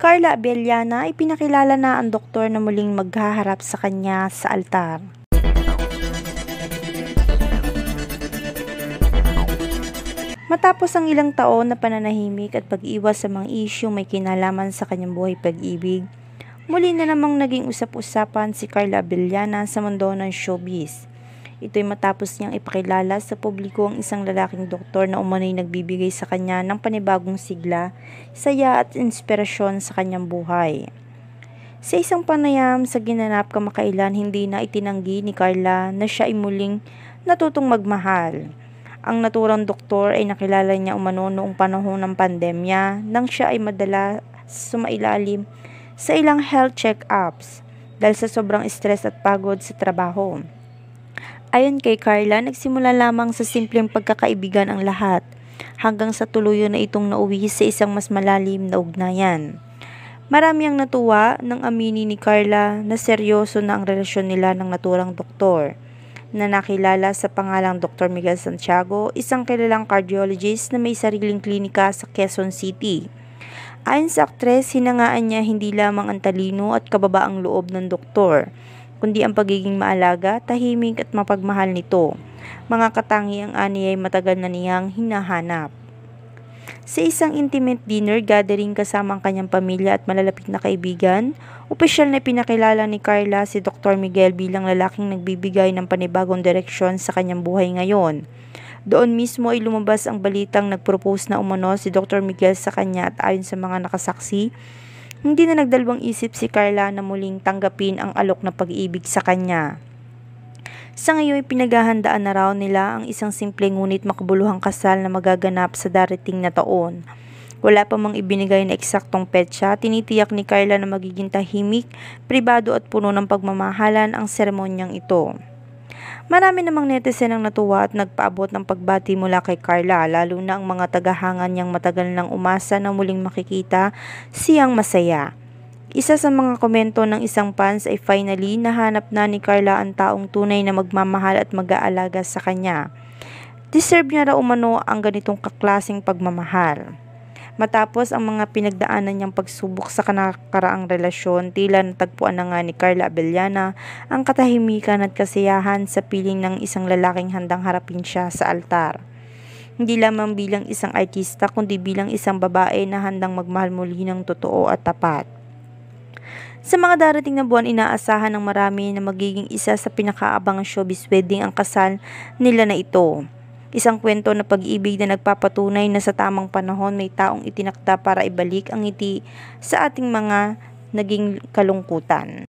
Carla Abellana ay pinakilala na ang doktor na muling maghaharap sa kanya sa altar. Matapos ang ilang taon na pananahimik at pag-iwas sa mga isyung may kinalaman sa kanyang buhay pag-ibig, muli na namang naging usap-usapan si Carla Abellana sa mundo ng showbiz. Ito'y matapos niyang ipakilala sa publiko ang isang lalaking doktor na umano'y nagbibigay sa kanya ng panibagong sigla, saya at inspirasyon sa kanyang buhay. Sa isang panayam sa ginanap kamakailan, hindi na itinanggi ni Carla na siya ay muling natutong magmahal. Ang naturang doktor ay nakilala niya umano noong panahon ng pandemya nang siya ay madalas sumailalim sa ilang health check-ups dahil sa sobrang stress at pagod sa trabaho. Ayon kay Carla, nagsimula lamang sa simpleng pagkakaibigan ang lahat, hanggang sa tuluyan na itong nauwi sa isang mas malalim na ugnayan. Marami ang natuwa nang aminin ni Carla na seryoso na ang relasyon nila ng naturang doktor, na nakilala sa pangalang Dr. Miguel Santiago, isang kilalang cardiologist na may sariling klinika sa Quezon City. Ayon sa aktres, hinangaan niya hindi lamang ang talino at kababaang loob ng doktor, kundi ang pagiging maalaga, tahimik at mapagmahal nito. Mga katangiang ani ay matagal na niyang hinahanap. Sa isang intimate dinner gathering kasama ang kanyang pamilya at malalapit na kaibigan, opisyal na pinakilala ni Carla si Dr. Miguel bilang lalaking nagbibigay ng panibagong direksyon sa kanyang buhay ngayon. Doon mismo ay lumabas ang balitang nagpropose na umano si Dr. Miguel sa kanya at ayon sa mga nakasaksi, hindi na nagdalawang isip si Carla na muling tanggapin ang alok na pag-ibig sa kanya. Sa ngayon, pinaghahandaan na raw nila ang isang simple ngunit makabuluhang kasal na magaganap sa darating na taon. Wala pa mang ibinigay na eksaktong petsa, tinitiyak ni Carla na magiging tahimik, pribado at puno ng pagmamahalan ang seremonyang ito. Marami namang netizen ang natuwa at nagpaabot ng pagbati mula kay Carla, lalo na ang mga tagahanga niyang matagal nang umasa na muling makikita siyang masaya. Isa sa mga komento ng isang fans ay finally nahanap na ni Carla ang taong tunay na magmamahal at mag-aalaga sa kanya. Deserve niya raw umano ang ganitong kaklaseng pagmamahal. Matapos ang mga pinagdaanan niyang pagsubok sa nakaraang relasyon, tila natagpuan na nga ni Carla Abellana ang katahimikan at kasiyahan sa piling ng isang lalaking handang harapin siya sa altar. Hindi lamang bilang isang artista kundi bilang isang babae na handang magmahal muli ng totoo at tapat. Sa mga darating na buwan, inaasahan ng marami na magiging isa sa pinakaabangang showbiz wedding ang kasal nila na ito. Isang kwento na pag-ibig na nagpapatunay na sa tamang panahon may taong itinakda para ibalik ang ngiti sa ating mga naging kalungkutan.